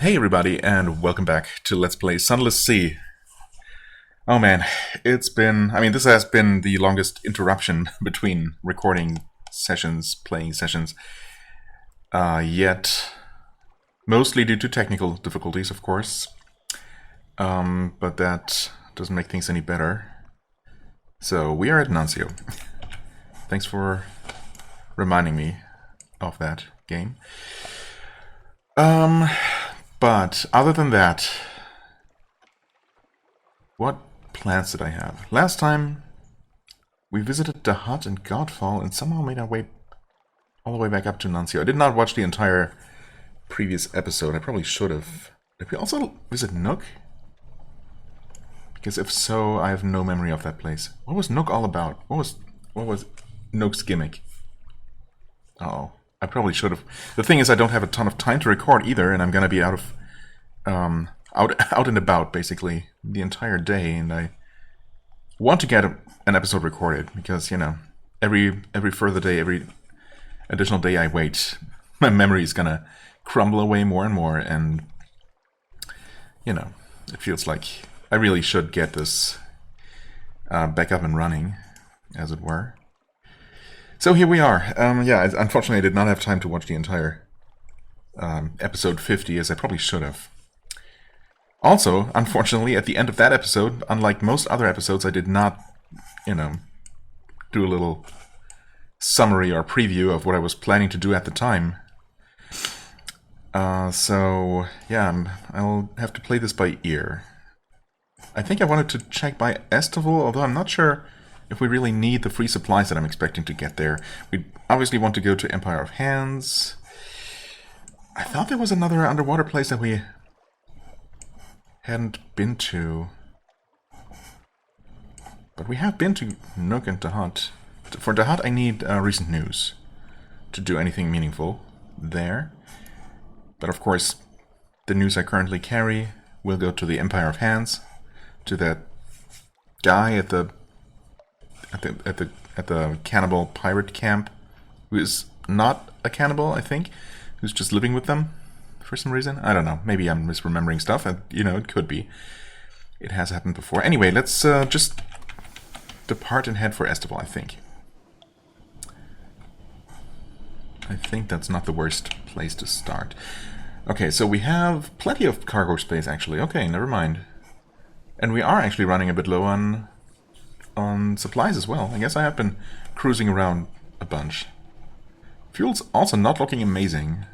Hey everybody, and welcome back to Let's Play Sunless Sea. Oh man, this has been the longest interruption between recording sessions, playing sessions, yet mostly due to technical difficulties, of course. But that doesn't make things any better. So, we are at Nuncio. Thanks for reminding me of that game. But other than that, what plans did I have? Last time we visited the hut in Godfall and somehow made our way all the way back up to Nuncio. I did not watch the entire previous episode. I probably should have. Did we also visit Nook? Because if so, I have no memory of that place. What was Nook all about? What was Nook's gimmick? Oh. I probably should have. The thing is, I don't have a ton of time to record either, and I'm gonna be out and about basically the entire day, and I want to get an episode recorded because every further day, every additional day I wait, my memory is gonna crumble away more and more, and it feels like I really should get this back up and running, as it were. So here we are. Unfortunately I did not have time to watch the entire episode 50, as I probably should have. Also, unfortunately, at the end of that episode, unlike most other episodes, I did not, do a little summary or preview of what I was planning to do at the time. I'll have to play this by ear. I think I wanted to check by Estival, although I'm not sure if we really need the free supplies that I'm expecting to get there. We obviously want to go to Empire of Hands. I thought there was another underwater place that we hadn't been to. But we have been to Nook and the Hut. For the Hut I need recent news to do anything meaningful there. But of course, the news I currently carry will go to the Empire of Hands, to that guy at the cannibal pirate camp, who is not a cannibal, I think, who's just living with them for some reason. I don't know. Maybe I'm misremembering stuff, and it could be. It has happened before. Anyway, let's just depart and head for Estival, I think. I think that's not the worst place to start. Okay, so we have plenty of cargo space, actually. Okay, never mind. And we are actually running a bit low on supplies as well. I guess I have been cruising around a bunch. Fuel's also not looking amazing.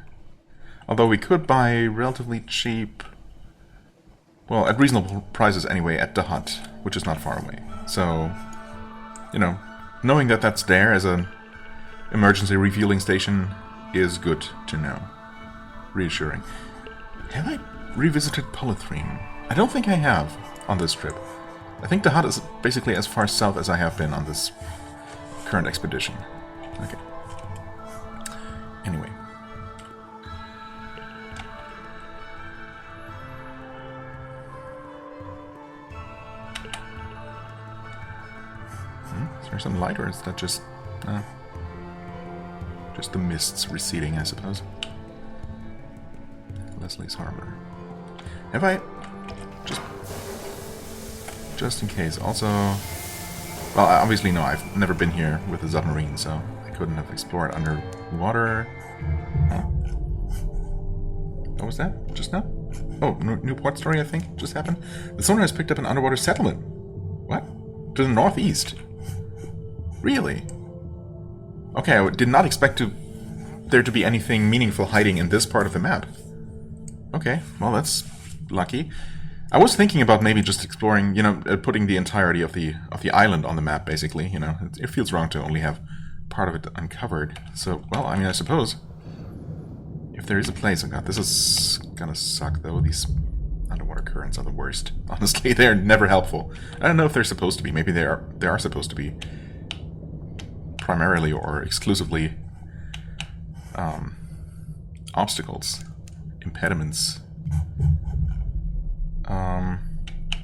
Although we could buy relatively cheap, well, at reasonable prices anyway, at the hut, which is not far away. So, knowing that that's there as an emergency refueling station is good to know. Reassuring. Have I revisited Polythrene? I don't think I have on this trip. I think the hut is basically as far south as I have been on this current expedition. Okay. Anyway. Is there some light, or is that just the mists receding, I suppose? Leslie's Harbor. Have I just in case. Also, well, obviously no, I've never been here with a submarine, so I couldn't have explored underwater. Huh. What was that? Just now? Oh, new port story, I think, just happened. The sonar has picked up an underwater settlement. What? To the northeast? Really? Okay, I did not expect there to be anything meaningful hiding in this part of the map. Okay, well, that's lucky. I was thinking about maybe just exploring, putting the entirety of the island on the map, basically. It feels wrong to only have part of it uncovered. So, well, I suppose if there is a place, oh god, this is gonna suck though. These underwater currents are the worst. Honestly, they're never helpful. I don't know if they're supposed to be. Maybe they are supposed to be primarily or exclusively obstacles, impediments.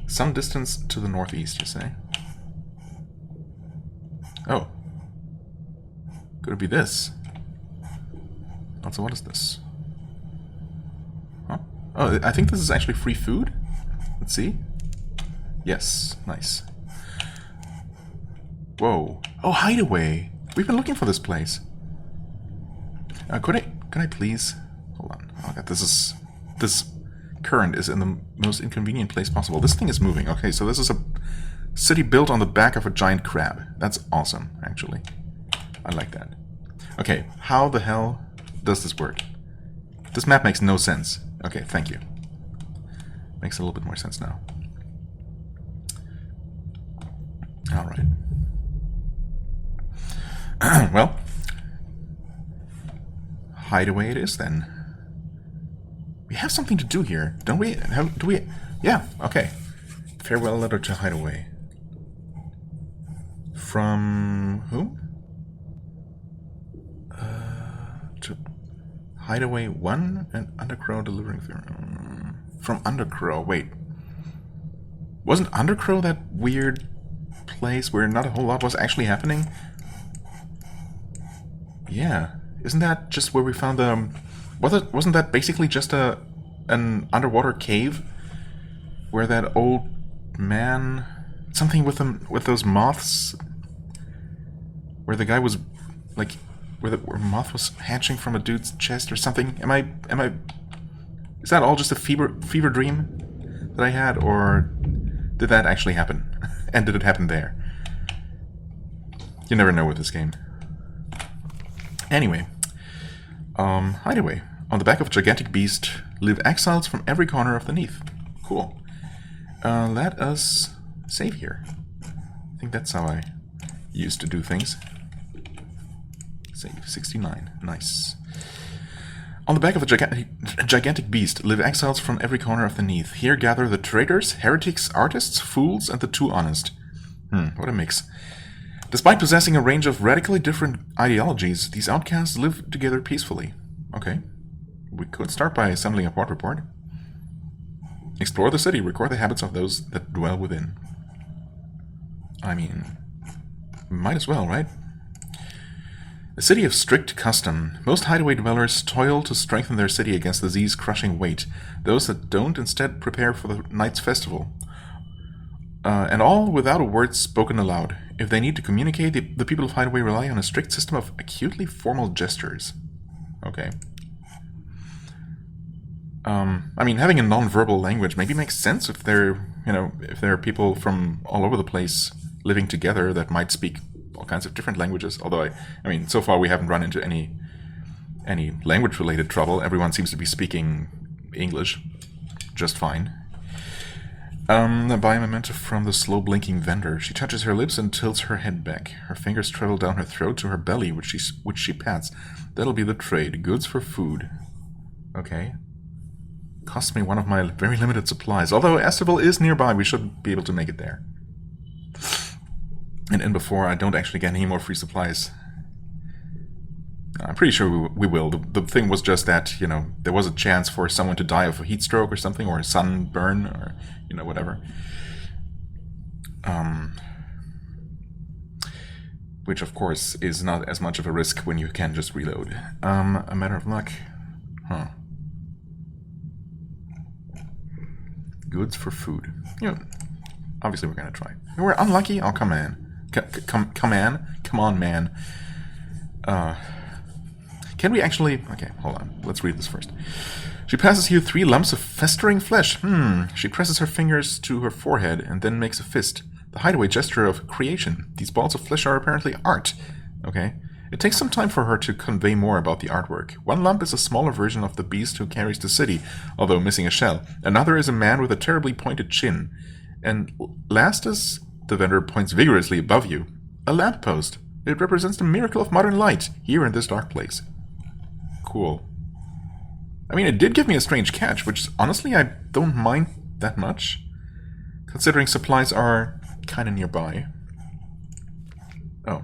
Some distance to the northeast, you say? Oh. Could it be this? Also, what is this? Huh? Oh, I think this is actually free food. Let's see. Yes, nice. Whoa. Oh, hideaway. We've been looking for this place. Could I please? Hold on. Oh god, this current is in the most inconvenient place possible. This thing is moving. Okay, so this is a city built on the back of a giant crab. That's awesome, actually. I like that. Okay, how the hell does this work? This map makes no sense. Okay, thank you. Makes a little bit more sense now. Alright. Well, hideaway it is then. We have something to do here, don't we? How do we? Yeah, okay. Farewell letter to hideaway. From whom? To hideaway 1 and Undercrow delivering from Undercrow. Wait, wasn't Undercrow that weird place where not a whole lot was actually happening? Yeah, isn't that just where we found the? Wasn't that basically just an underwater cave where that old man, something with them with those moths, where the guy was like, where a moth was hatching from a dude's chest or something? Am I? Is that all just a fever dream that I had, or did that actually happen? And did it happen there? You never know with this game. Anyway, hideaway. On the back of a gigantic beast live exiles from every corner of the Neath. Cool. Let us save here. I think that's how I used to do things. Save 69. Nice. On the back of a gigantic beast live exiles from every corner of the Neath. Here gather the traitors, heretics, artists, fools, and the too honest. What a mix. Despite possessing a range of radically different ideologies, these outcasts live together peacefully. Okay. We could start by assembling a port report. Explore the city, record the habits of those that dwell within. I mean, might as well, right? A city of strict custom. Most hideaway dwellers toil to strengthen their city against the disease-crushing weight. Those that don't instead prepare for the night's festival. And all without a word spoken aloud. If they need to communicate, the people of Hideaway rely on a strict system of acutely formal gestures. Okay. I mean, having a non-verbal language maybe makes sense if they're, if there are people from all over the place living together that might speak all kinds of different languages. Although, I mean, so far we haven't run into any language-related trouble. Everyone seems to be speaking English just fine. Buy a memento from the slow-blinking vendor. She touches her lips and tilts her head back. Her fingers travel down her throat to her belly, which she pats. That'll be the trade. Goods for food. Okay. Cost me one of my very limited supplies. Although Estival is nearby, we should be able to make it there. And in before I don't actually get any more free supplies. I'm pretty sure we will. The thing was just that, there was a chance for someone to die of a heat stroke or something, or a sunburn, or, whatever. Which, of course, is not as much of a risk when you can just reload. A matter of luck. Huh. Goods for food. Obviously we're gonna try. We're unlucky? Oh, come on. Come on, man. Can we actually... Okay, hold on. Let's read this first. She passes you 3 lumps of festering flesh. She presses her fingers to her forehead and then makes a fist. The hideaway gesture of creation. These balls of flesh are apparently art. Okay. It takes some time for her to convey more about the artwork. 1 lump is a smaller version of the beast who carries the city, although missing a shell. Another is a man with a terribly pointed chin. And lastest, the vendor points vigorously above you. A lamppost. It represents the miracle of modern light, here in this dark place. Cool. I mean, it did give me a strange catch, which honestly I don't mind that much, considering supplies are kind of nearby. Oh.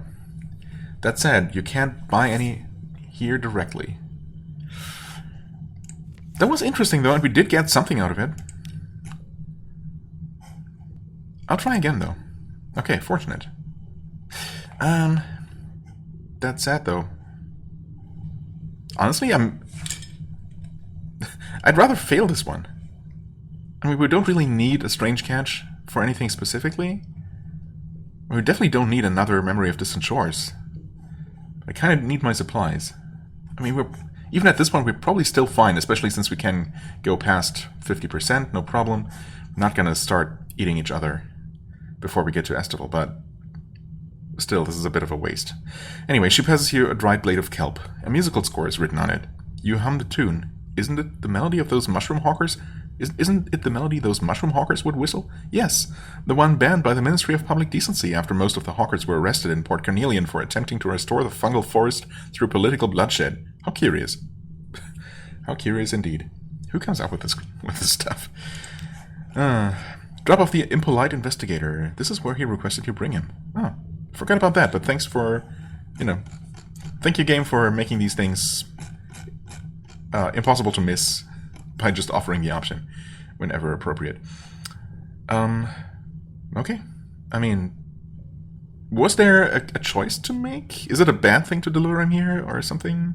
That said, you can't buy any here directly. That was interesting though, and we did get something out of it. I'll try again though. Okay, fortunate. That's sad though. Honestly, I'm I'd rather fail this one. I mean, we don't really need a strange catch for anything specifically. We definitely don't need another Memory of Distant Shores. I kind of need my supplies. I mean, even at this point, we're probably still fine, especially since we can go past 50%, no problem. We're not going to start eating each other before we get to Estival, but still, this is a bit of a waste. Anyway, she passes you a dried blade of kelp. A musical score is written on it. You hum the tune. Isn't it the melody of those mushroom hawkers? Isn't it the melody those mushroom hawkers would whistle? Yes, the one banned by the Ministry of Public Decency after most of the hawkers were arrested in Port Carnelian for attempting to restore the fungal forest through political bloodshed. How curious. How curious indeed. Who comes up with this stuff? Drop off the impolite investigator. This is where he requested you bring him. Oh, forgot about that, but thanks for, thank you, game, for making these things impossible to miss by just offering the option whenever appropriate. Okay. I mean, was there a choice to make? Is it a bad thing to deliver him here or something?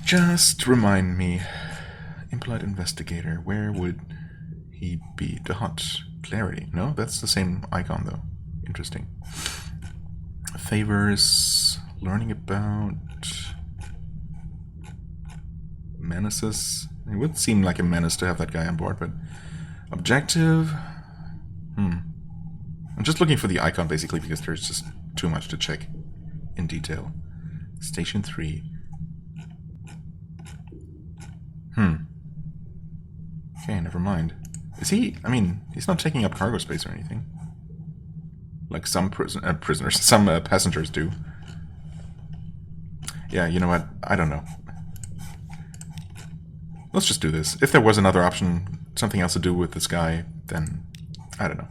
Just remind me. Impolite investigator, where would he be? The hut. Clarity. No, that's the same icon though. Interesting. Favors. Learning about menaces. It would seem like a menace to have that guy on board, but objective. I'm just looking for the icon basically because there's just too much to check in detail. Station 3. Okay, never mind. Is he? I mean, he's not taking up cargo space or anything, like some prisoners, some passengers do. Yeah, you know what? I don't know. Let's just do this. If there was another option, something else to do with this guy, then I don't know.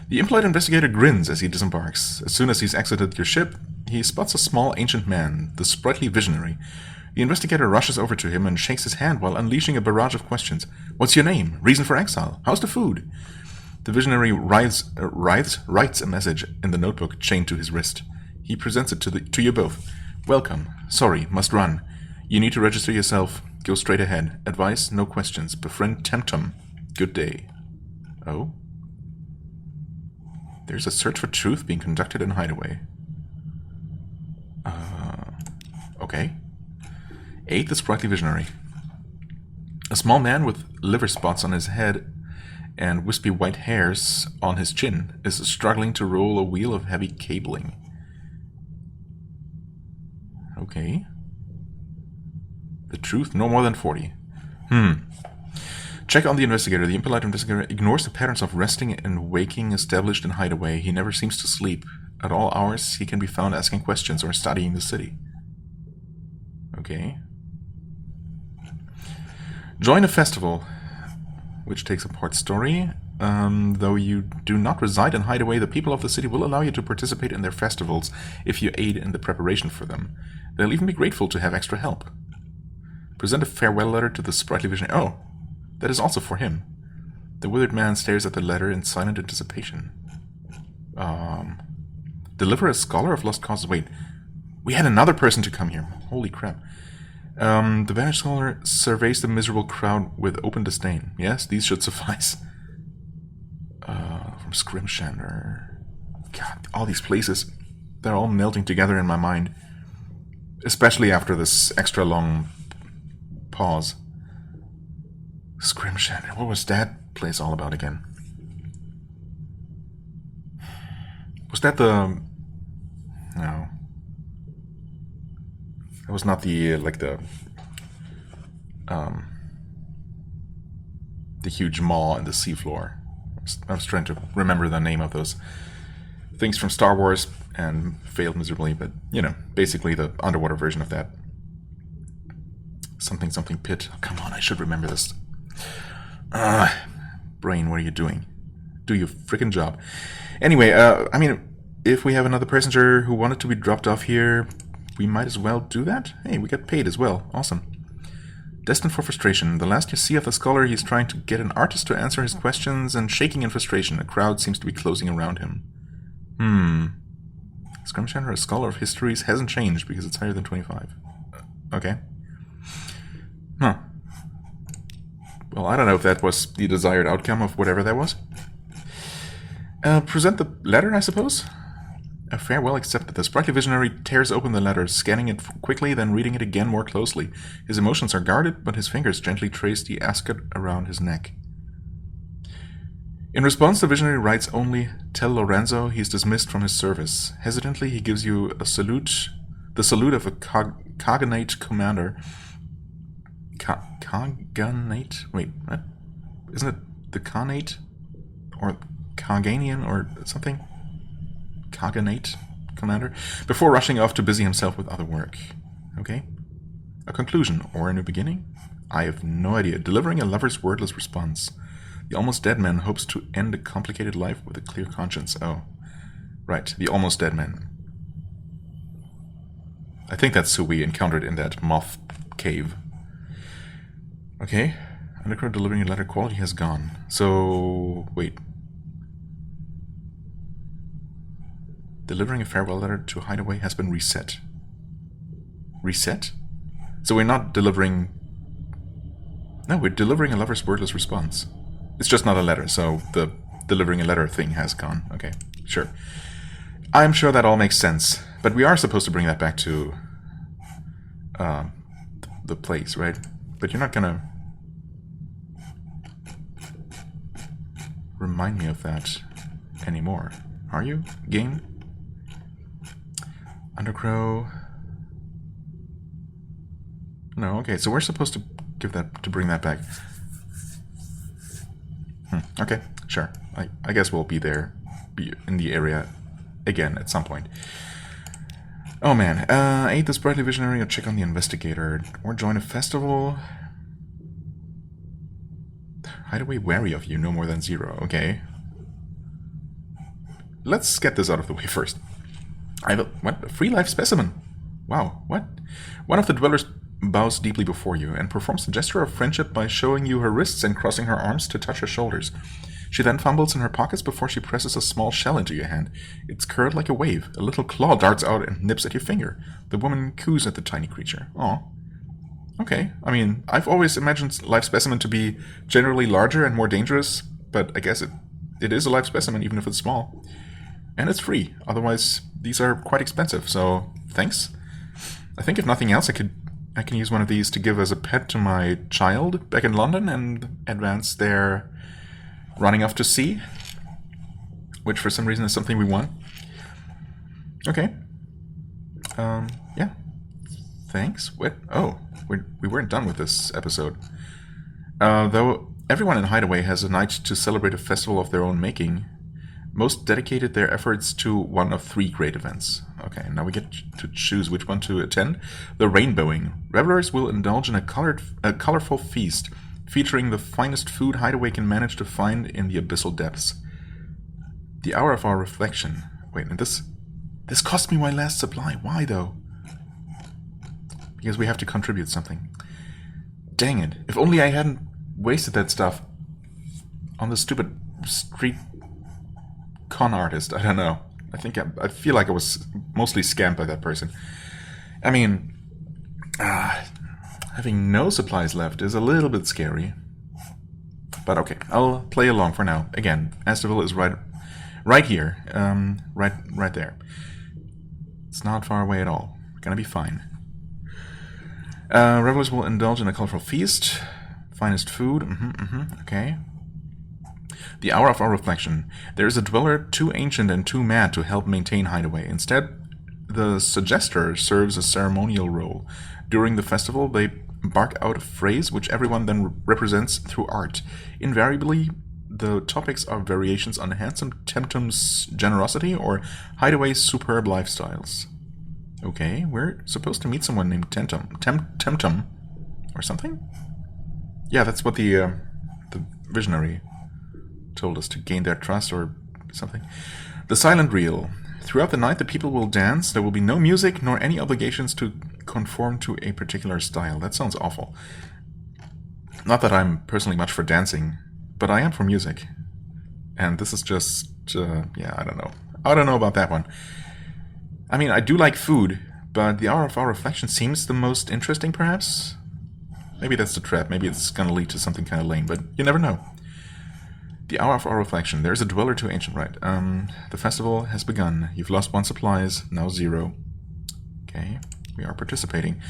The impolite investigator grins as he disembarks. As soon as he's exited your ship, he spots a small ancient man, the sprightly visionary. The investigator rushes over to him and shakes his hand while unleashing a barrage of questions. What's your name? Reason for exile? How's the food? The visionary writes a message in the notebook chained to his wrist. He presents it to you both. Welcome. Sorry, must run. You need to register yourself. Go straight ahead. Advice, no questions. Befriend Temptum. Good day. Oh? There's a search for truth being conducted in Hideaway. Okay. Aid the sprightly visionary. A small man with liver spots on his head and wispy white hairs on his chin is struggling to roll a wheel of heavy cabling. Okay. The truth, no more than 40. Check on the investigator. The impolite investigator ignores the patterns of resting and waking established in Hideaway. He never seems to sleep. At all hours, he can be found asking questions or studying the city. Okay. Join a festival, which takes a part story. Though you do not reside in Hideaway, the people of the city will allow you to participate in their festivals if you aid in the preparation for them. They'll even be grateful to have extra help. Present a farewell letter to the sprightly visionary. Oh, that is also for him. The withered man stares at the letter in silent anticipation. Deliver a scholar of lost causes. Wait, we had another person to come here. Holy crap. The vanished scholar surveys the miserable crowd with open disdain. Yes, these should suffice. From Scrimshander. God, all these places, they're all melting together in my mind. Especially after this extra long pause. Scrimshander. What was that place all about again? Was that the... No. That was not the, like the huge maw in the seafloor. I was trying to remember the name of those things from Star Wars and failed miserably, but, you know, basically the underwater version of that. Something pit. Oh, come on, I should remember this. Brain, what are you doing? Do your frickin' job. Anyway, I mean, if we have another passenger who wanted to be dropped off here, we might as well do that. Hey, we got paid as well. Awesome. Destined for frustration. The last you see of the scholar, he's trying to get an artist to answer his questions and shaking in frustration. A crowd seems to be closing around him. Scrum Center, a scholar of histories, hasn't changed because it's higher than 25. Okay. Huh. Well, I don't know if that was the desired outcome of whatever that was. Present the letter, I suppose? A farewell accepted. The sprightly visionary tears open the letter, scanning it quickly, then reading it again more closely. His emotions are guarded, but his fingers gently trace the ascot around his neck. In response, the visionary writes only, "Tell Lorenzo he's dismissed from his service." Hesitantly, he gives you a salute, the salute of a cognate commander. Cognate? Wait, what? Isn't it the Cognate? Or Coganian or something? Cognate commander? Before rushing off to busy himself with other work. Okay. A conclusion or a new beginning? I have no idea. Delivering a lover's wordless response. The almost dead man hopes to end a complicated life with a clear conscience. Oh. Right, the almost dead man. I think that's who we encountered in that moth cave. Okay. Undercrow delivering a letter, quality has gone. So, wait. Delivering a farewell letter to Hideaway has been reset. Reset? So we're not delivering... No, we're delivering a lover's wordless response. It's just not a letter, so the delivering a letter thing has gone. Okay, sure. I'm sure that all makes sense. But we are supposed to bring that back to the place, right? But you're not gonna remind me of that anymore, are you, game? Undercrow. No, okay, so we're supposed to bring that back. Okay, sure. I guess we'll be in the area again at some point. Oh man, aid the sprightly visionary or check on the investigator, or join a festival. Hideaway wary of you, no more than 0. Okay. Let's get this out of the way first. I have a free life specimen. Wow, what? One of the dwellers bows deeply before you and performs a gesture of friendship by showing you her wrists and crossing her arms to touch her shoulders. She then fumbles in her pockets before she presses a small shell into your hand. It's curled like a wave. A little claw darts out and nips at your finger. The woman coos at the tiny creature. Aw. Okay, I mean, I've always imagined live specimen to be generally larger and more dangerous, but I guess it is a live specimen even if it's small. And it's free, otherwise these are quite expensive, so thanks. I think if nothing else I can use one of these to give as a pet to my child back in London and advance their running off to sea, which for some reason is something we want. Okay. Yeah. Thanks. What? Oh, we weren't done with this episode. Though everyone in Hideaway has a night to celebrate a festival of their own making, most dedicated their efforts to one of 3 great events. Okay, now we get to choose which one to attend. The Rainbowing. Revelers will indulge in a colorful feast featuring the finest food Hideaway can manage to find in the abyssal depths. The hour of our reflection. Wait, and this cost me my last supply. Why, though? Because we have to contribute something. Dang it. If only I hadn't wasted that stuff on the stupid street con artist. I don't know. I feel like I was mostly scammed by that person. I mean, having no supplies left is a little bit scary. But okay, I'll play along for now. Again, Astorville is right here. Right there. It's not far away at all. We're gonna be fine. Revelers will indulge in a colorful feast. Finest food. Okay. The hour of our reflection. There is a dweller too ancient and too mad to help maintain Hideaway. Instead, the suggester serves a ceremonial role. During the festival, they bark out a phrase which everyone then represents through art. Invariably, the topics are variations on handsome Temtum's generosity or Hideaway's superb lifestyles. Okay, we're supposed to meet someone named Temtum or something? Yeah, that's what the visionary told us, to gain their trust or something. The silent reel. Throughout the night, the people will dance. There will be no music nor any obligations to conform to a particular style. That sounds awful. Not that I'm personally much for dancing, but I am for music. And this is just, yeah, I don't know. I don't know about that one. I mean, I do like food, but the hour of our reflection seems the most interesting, perhaps? Maybe that's the trap. Maybe it's gonna lead to something kind of lame, but you never know. The hour of our reflection. There's a dweller to ancient rite. The festival has begun. You've lost 1 supplies, now 0. Okay, we are participating.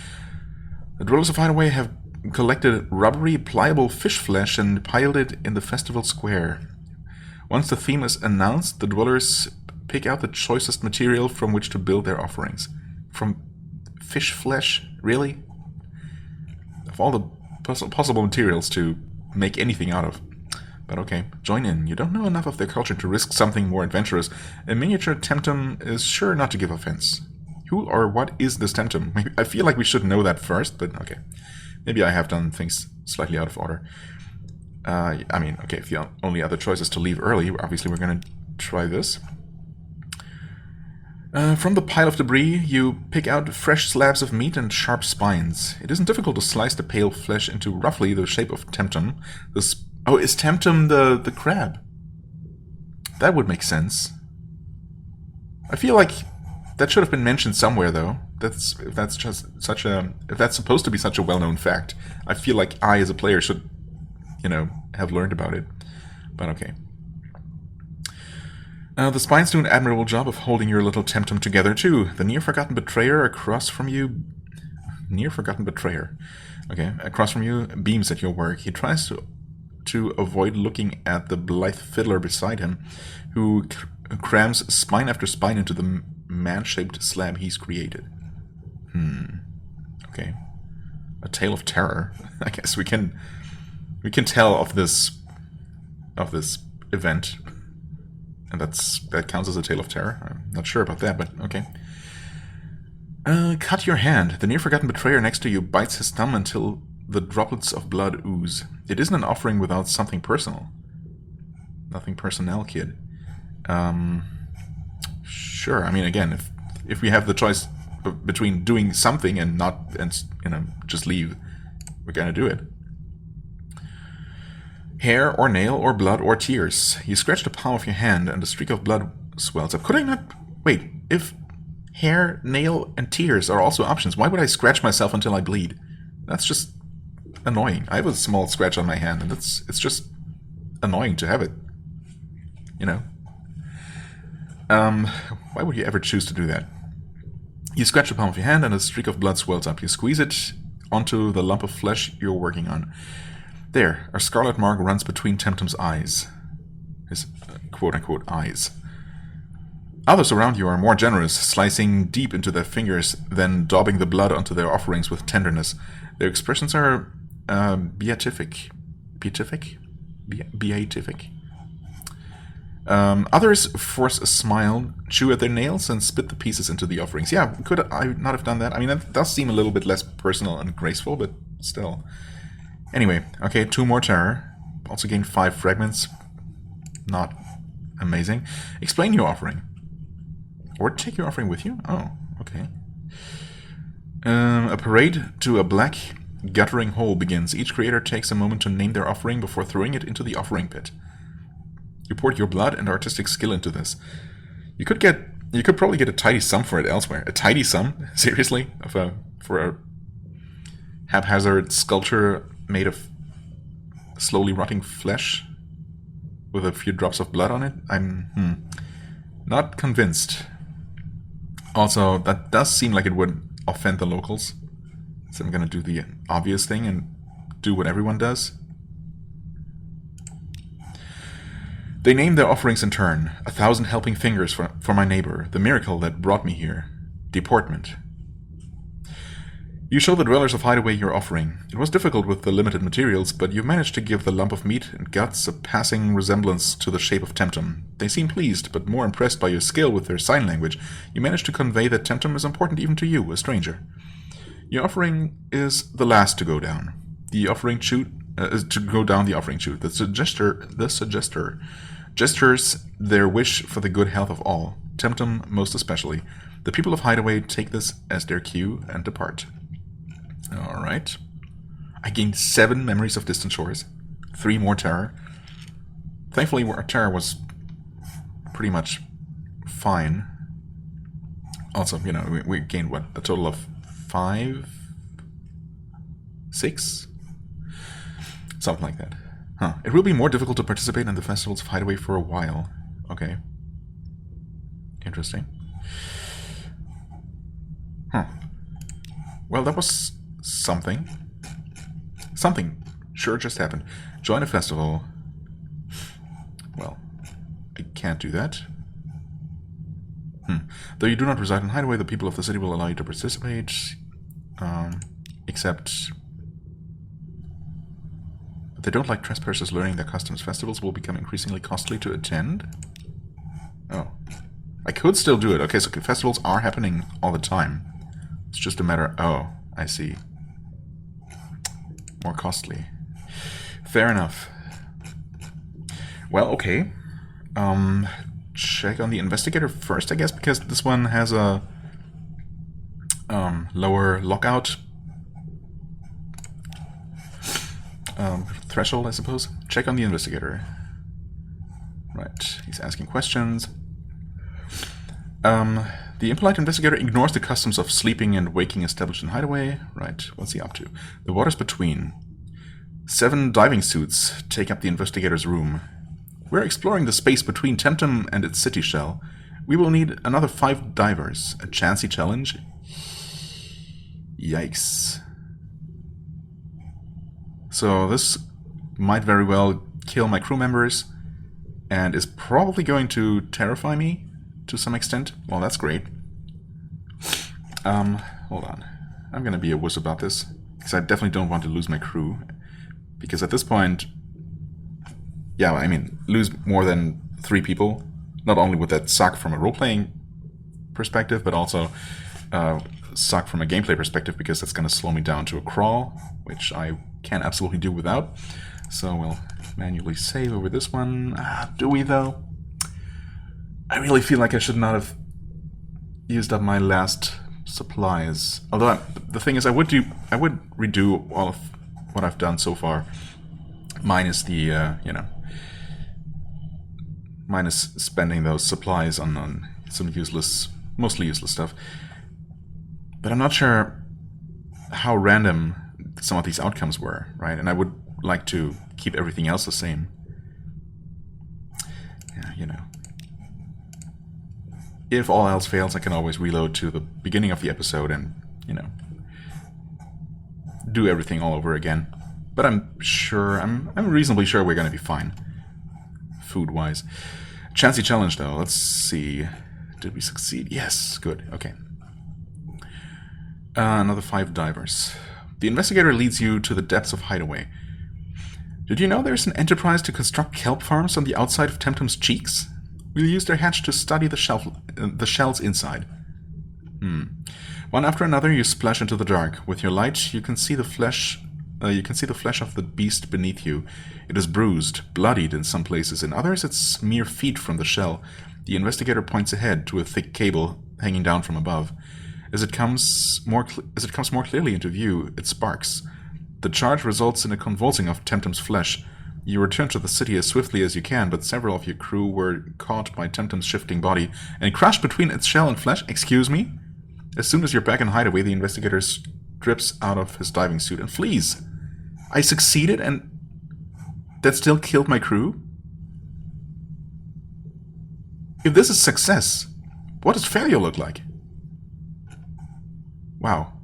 The dwellers of Hideaway have collected rubbery, pliable fish flesh and piled it in the festival square. Once the theme is announced, the dwellers pick out the choicest material from which to build their offerings. From fish flesh? Really? Of all the possible materials to make anything out of. But okay, join in. You don't know enough of their culture to risk something more adventurous. A miniature Temptum is sure not to give offense. Who or what is this Temptum? I feel like we should know that first, but okay. Maybe I have done things slightly out of order. I mean, okay, if the only other choice is to leave early, obviously we're going to try this. From the pile of debris, you pick out fresh slabs of meat and sharp spines. It isn't difficult to slice the pale flesh into roughly the shape of Temptum. Oh, is Temptum the crab? That would make sense. I feel like that should have been mentioned somewhere, though. If that's supposed to be such a well-known fact, I feel like I, as a player, should, have learned about it. But okay. The spines do an admirable job of holding your little Temptum together, too. The near-forgotten betrayer across from you... Near-forgotten betrayer. Okay, across from you beams at your work. He tries to avoid looking at the blithe fiddler beside him, who crams spine after spine into the man-shaped slab he's created. Okay. A tale of terror. I guess we can tell of this event. And that counts as a tale of terror. I'm not sure about that, but okay. Cut your hand. The near-forgotten betrayer next to you bites his thumb until the droplets of blood ooze. It isn't an offering without something personal. Nothing personnel, kid. Sure. I mean, again, if we have the choice between doing something and just leave, we're gonna do it. Hair or nail or blood or tears. You scratch the palm of your hand and a streak of blood swells up. Could I not... Wait, if hair, nail, and tears are also options, why would I scratch myself until I bleed? That's just annoying. I have a small scratch on my hand, and it's just annoying to have it. Why would you ever choose to do that? You scratch the palm of your hand and a streak of blood swells up. You squeeze it onto the lump of flesh you're working on. There, a scarlet mark runs between Temptum's eyes. His quote-unquote eyes. Others around you are more generous, slicing deep into their fingers, then daubing the blood onto their offerings with tenderness. Their expressions are beatific. Beatific? Beatific. Others force a smile, chew at their nails, and spit the pieces into the offerings. Yeah, could I not have done that? I mean, that does seem a little bit less personal and graceful, but still... Anyway, okay, 2 more terror. Also gained 5 fragments. Not amazing. Explain your offering. Or take your offering with you? Oh, okay. A parade to a black, guttering hole begins. Each creator takes a moment to name their offering before throwing it into the offering pit. You poured your blood and artistic skill into this. You could probably get a tidy sum for it elsewhere. A tidy sum? Seriously? For a haphazard sculpture made of slowly rotting flesh with a few drops of blood on it? I'm not convinced. Also, that does seem like it would offend the locals. So I'm gonna do the obvious thing and do what everyone does. They name their offerings in turn. 1,000 helping fingers for my neighbor, the miracle that brought me here. Deportment. You show the dwellers of Hideaway your offering. It was difficult with the limited materials, but you managed to give the lump of meat and guts a passing resemblance to the shape of Temptum. They seem pleased, but more impressed by your skill with their sign language. You managed to convey that Temptum is important even to you, a stranger. Your offering is the last to go down. The offering chute is to go down the offering chute. The suggester gestures their wish for the good health of all, Temptum most especially. The people of Hideaway take this as their cue and depart. Alright. I gained 7 memories of distant shores. 3 more terror. Thankfully, our terror was pretty much fine. Also, you know, we gained, what, a total of 5? 6? Something like that. Huh. It will be more difficult to participate in the festivals of Hideaway for a while. Okay. Interesting. Huh. Well, that was something. Something sure just happened. Join a festival. Well, I can't do that. Though you do not reside in Hideaway, the people of the city will allow you to participate. Except they don't like trespassers learning their customs. Festivals will become increasingly costly to attend. Oh. I could still do it. Okay, so festivals are happening all the time. It's just a matter... Oh, I see. More costly. Fair enough. Well, okay. Check on the investigator first, I guess, because this one has a lower lockout threshold, I suppose. Check on the investigator. Right, he's asking questions. The impolite investigator ignores the customs of sleeping and waking established in Hideaway. Right, what's he up to? The waters between. 7 diving suits take up the investigator's room. We're exploring the space between Temptum and its city shell. We will need another 5 divers. A chancy challenge? Yikes. So this might very well kill my crew members and is probably going to terrify me to some extent. Well, that's great. Hold on. I'm gonna be a wuss about this, because I definitely don't want to lose my crew. Because at this point, yeah, I mean, lose more than 3 people, not only would that suck from a role-playing perspective, but also suck from a gameplay perspective, because that's gonna slow me down to a crawl, which I can't absolutely do without. So we'll manually save over this one. Do we, though? I really feel like I should not have used up my last supplies. Although the thing is, I would redo all of what I've done so far, minus the minus spending those supplies on some useless, mostly useless stuff. But I'm not sure how random some of these outcomes were, right? And I would like to keep everything else the same. Yeah, you know. If all else fails, I can always reload to the beginning of the episode and, you know, do everything all over again. But I'm reasonably sure we're going to be fine, food-wise. Chancy challenge, though. Let's see. Did we succeed? Yes, good. Okay. Another 5 divers. The investigator leads you to the depths of Hideaway. Did you know there's an enterprise to construct kelp farms on the outside of Temptum's cheeks? We'll use their hatch to study the shells inside. One after another, you splash into the dark. With your light, you can see the flesh. You can see the flesh of the beast beneath you. It is bruised, bloodied in some places. In others, it's mere feet from the shell. The investigator points ahead to a thick cable hanging down from above. As it comes more clearly into view, it sparks. The charge results in a convulsing of Temptum's flesh. You return to the city as swiftly as you can, but several of your crew were caught by Temptum's shifting body and crushed between its shell and flesh. Excuse me? As soon as you're back in Hideaway, the investigator strips out of his diving suit and flees. I succeeded, and that still killed my crew? If this is success, what does failure look like? Wow.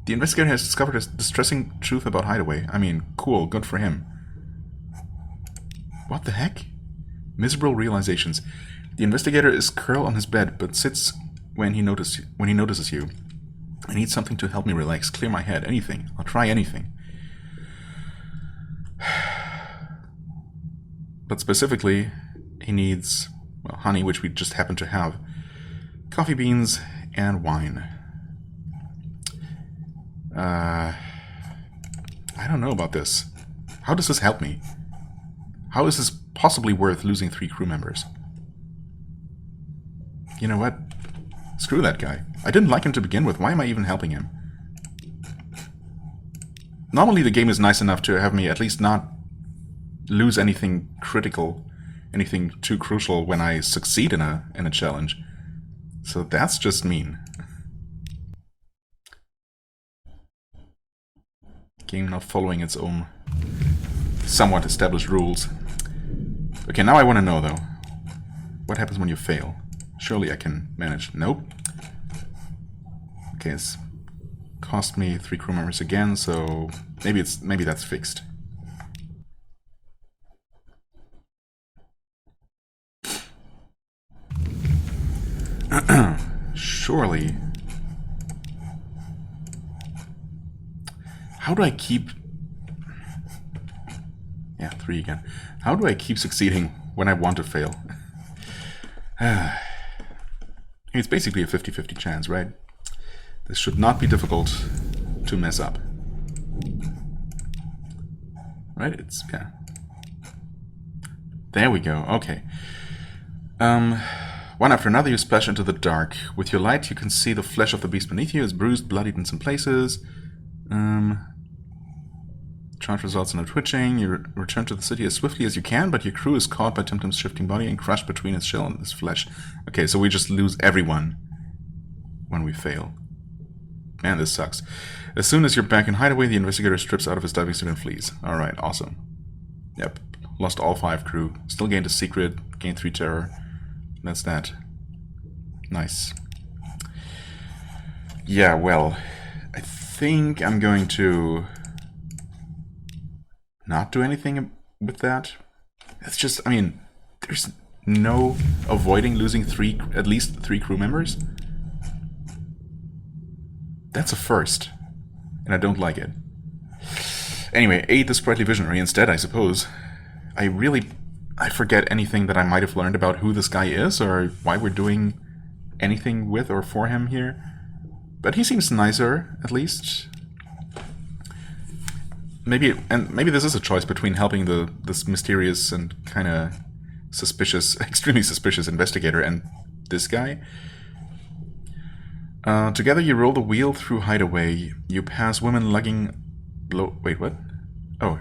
The investigator has discovered a distressing truth about Hideaway. I mean, cool, good for him. What the heck? Miserable realizations. The investigator is curled on his bed, but sits when he notices you. I need something to help me relax, clear my head, anything. I'll try anything. But specifically, he needs, well, honey, which we just happen to have, coffee beans, and wine. I don't know about this. How does this help me? How is this possibly worth losing 3 crew members? You know what? Screw that guy. I didn't like him to begin with. Why am I even helping him? Normally the game is nice enough to have me at least not lose anything critical, anything too crucial when I succeed in a challenge. So that's just mean. Game not following its own somewhat established rules. Okay, now I want to know though. What happens when you fail? Surely I can manage. Nope. Okay, it's cost me 3 crew members again, so maybe that's fixed. Surely. How do I keep... Yeah, 3 again. How do I keep succeeding when I want to fail? It's basically a 50-50 chance, right? This should not be difficult to mess up. Right? It's... yeah. There we go. Okay. One after another you splash into the dark. With your light you can see the flesh of the beast beneath you is bruised, bloodied in some places. Charge results in a twitching. You return to the city as swiftly as you can, but your crew is caught by Temtem's shifting body and crushed between its shell and its flesh. Okay, so we just lose everyone when we fail. Man, this sucks. As soon as you're back in hideaway, the investigator strips out of his diving suit and flees. Alright, awesome. Yep, lost all 5 crew. Still gained a secret, gained 3 terror. That's that. Nice. Yeah, well, I think I'm going to not do anything with that. It's just, I mean, there's no avoiding losing at least 3 crew members. That's a first, and I don't like it. Anyway, aid the sprightly visionary instead, I suppose. I forget anything that I might have learned about who this guy is, or why we're doing anything with or for him here. But he seems nicer, at least. Maybe this is a choice between helping this mysterious and kind of suspicious, extremely suspicious investigator and this guy. Together you roll the wheel through hideaway. You pass women lugging... Wait, what? Oh,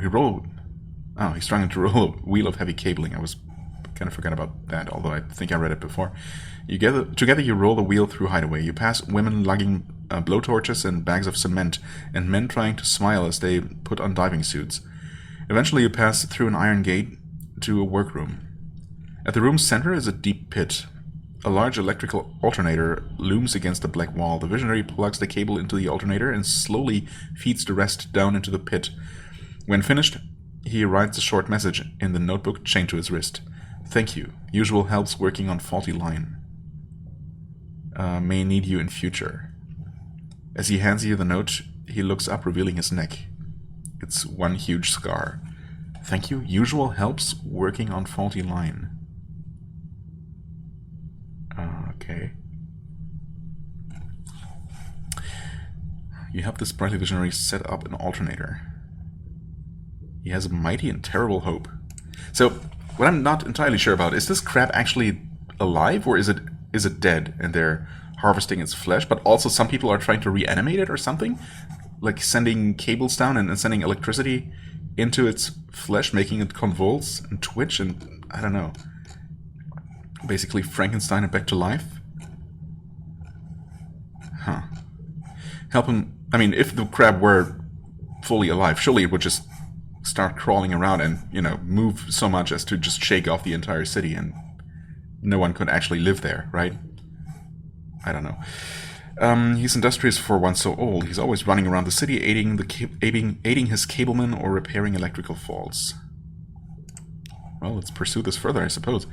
he's trying to roll a wheel of heavy cabling. I was kind of forgot about that, although I think I read it before. Together you roll the wheel through hideaway. You pass women lugging blowtorches and bags of cement, and men trying to smile as they put on diving suits. Eventually you pass through an iron gate to a workroom. At the room's center is a deep pit. A large electrical alternator looms against the black wall. The visionary plugs the cable into the alternator and slowly feeds the rest down into the pit. When finished, he writes a short message in the notebook chained to his wrist. Thank you. Usual helps working on faulty line. May need you in future. As he hands you the note, he looks up, revealing his neck. It's one huge scar. Thank you. Usual helps working on faulty line. Okay. You help the sprightly visionary set up an alternator. He has a mighty and terrible hope. So, what I'm not entirely sure about, is this crab actually alive, or is it dead and they're harvesting its flesh, but also some people are trying to reanimate it or something? Like sending cables down and sending electricity into its flesh, making it convulse and twitch, and I don't know. Basically Frankenstein it back to life? Huh. Help him... I mean, if the crab were fully alive, surely it would just start crawling around and, you know, move so much as to just shake off the entire city and no one could actually live there, right? I don't know. He's industrious for one so old. He's always running around the city aiding his cablemen or repairing electrical faults. Well, let's pursue this further, I suppose.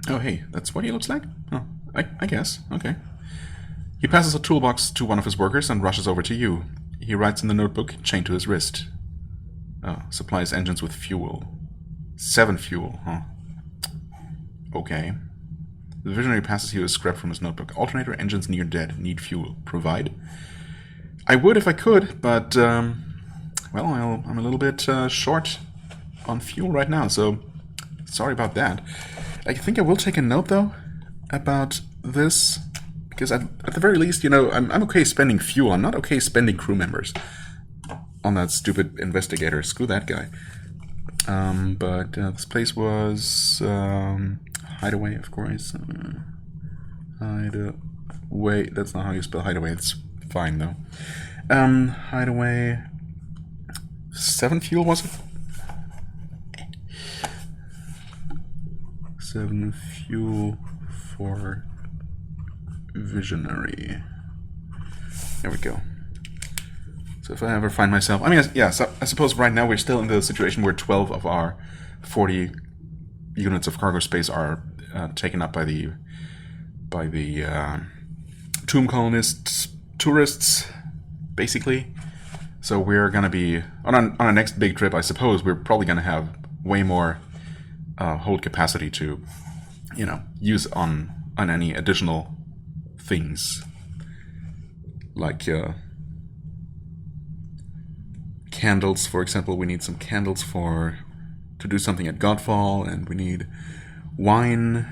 Oh, hey, that's what he looks like? Oh, I guess. Okay. He passes a toolbox to one of his workers and rushes over to you. He writes in the notebook, chained to his wrist. Oh, supplies engines with fuel. 7 fuel, huh? Okay. The visionary passes you a scrap from his notebook. Alternator engines near dead. Need fuel. Provide. I would if I could, but, well, I'm a little bit short on fuel right now, so sorry about that. I think I will take a note, though, about this, because at the very least, you know, I'm okay spending fuel. I'm not okay spending crew members on that stupid investigator. Screw that guy. But this place was hideaway, of course. Hideaway. That's not how you spell hideaway. It's fine though. Hideaway. 7 fuel was it? 7 fuel for visionary. There we go. So if I ever find myself, I mean, yeah, so I suppose right now we're still in the situation where 12 of our 40 units of cargo space are taken up by the tomb colonists, tourists, basically. So we're gonna be on our next big trip. I suppose we're probably gonna have way more hold capacity to, you know, use on any additional things, like candles, for example. We need some candles to do something at Godfall, and we need wine.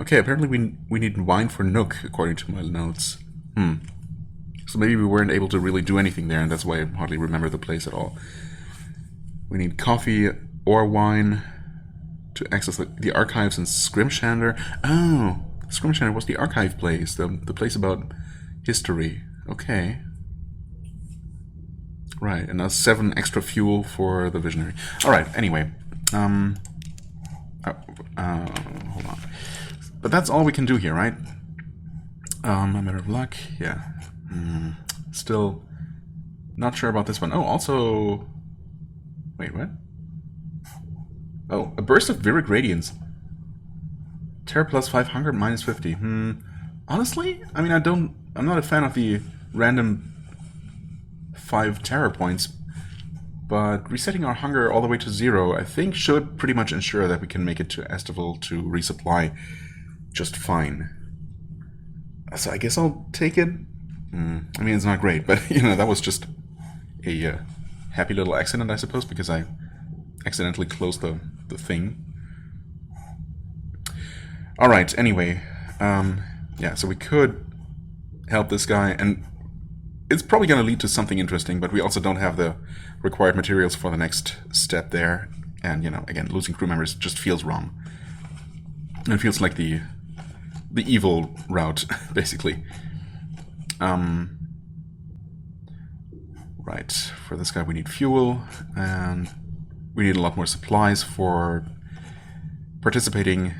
Okay, apparently we need wine for Nook, according to my notes. So maybe we weren't able to really do anything there, and that's why I hardly remember the place at all. We need coffee or wine to access the archives in Scrimshander. Oh, Scrimshander was the archive place, the place about history. Okay. Right, and now 7 extra fuel for the visionary. Alright, anyway. Hold on. But that's all we can do here, right? A matter of luck, yeah. Still not sure about this one. Oh, also... Wait, what? Oh, a burst of Virid Radiance. Terror plus 5, hunger minus 50. Honestly, I mean, I'm not a fan of the random 5 terror points, but resetting our hunger all the way to 0, I think, should pretty much ensure that we can make it to Estival to resupply just fine. So I guess I'll take it. I mean, it's not great, but, you know, that was just a happy little accident, I suppose, because I accidentally closed the thing. Alright, anyway. Yeah, so we could help this guy, and it's probably going to lead to something interesting, but we also don't have the required materials for the next step there. And, you know, again, losing crew members just feels wrong. It feels like the evil route, basically. Right, for this guy we need fuel, and we need a lot more supplies for participating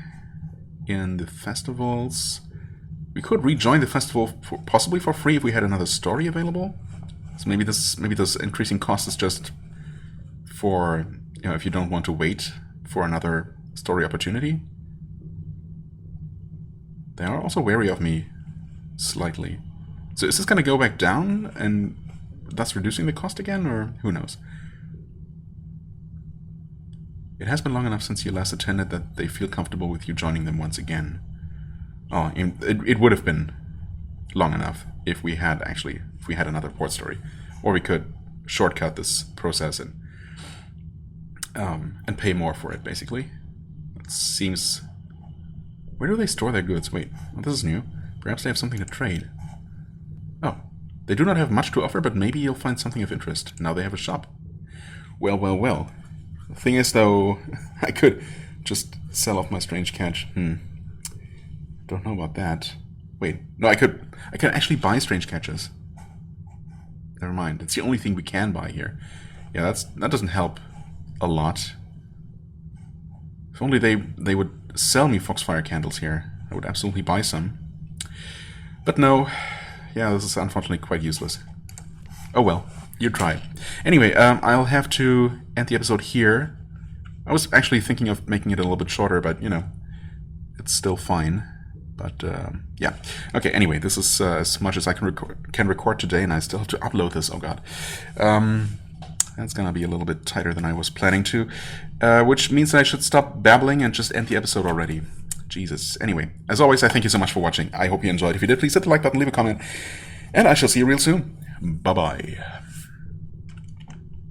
in the festivals. We could rejoin the festival possibly for free if we had another story available. So maybe this increasing cost is just for, you know, if you don't want to wait for another story opportunity. They are also wary of me slightly. So is this going to go back down and thus reducing the cost again, or who knows? It has been long enough since you last attended that they feel comfortable with you joining them once again. Oh, it would have been long enough if we had another port story, or we could shortcut this process and pay more for it. Basically, it seems. Where do they store their goods? Wait, well, this is new. Perhaps they have something to trade. Oh, they do not have much to offer, but maybe you'll find something of interest. Now they have a shop. Well, well, well. The thing is, though, I could just sell off my strange catch. Don't know about that. Wait, no, I could actually buy strange catches. Never mind. It's the only thing we can buy here. Yeah, that doesn't help a lot. If only they would sell me foxfire candles here, I would absolutely buy some. But no. Yeah, this is unfortunately quite useless. Oh well, you tried. Anyway, I'll have to end the episode here. I was actually thinking of making it a little bit shorter, but, you know, it's still fine. But, yeah. Okay, anyway, this is as much as I can record today, and I still have to upload this. Oh, God. That's gonna be a little bit tighter than I was planning to, which means that I should stop babbling and just end the episode already. Jesus. Anyway, as always, I thank you so much for watching. I hope you enjoyed. If you did, please hit the like button, leave a comment, and I shall see you real soon. Bye-bye.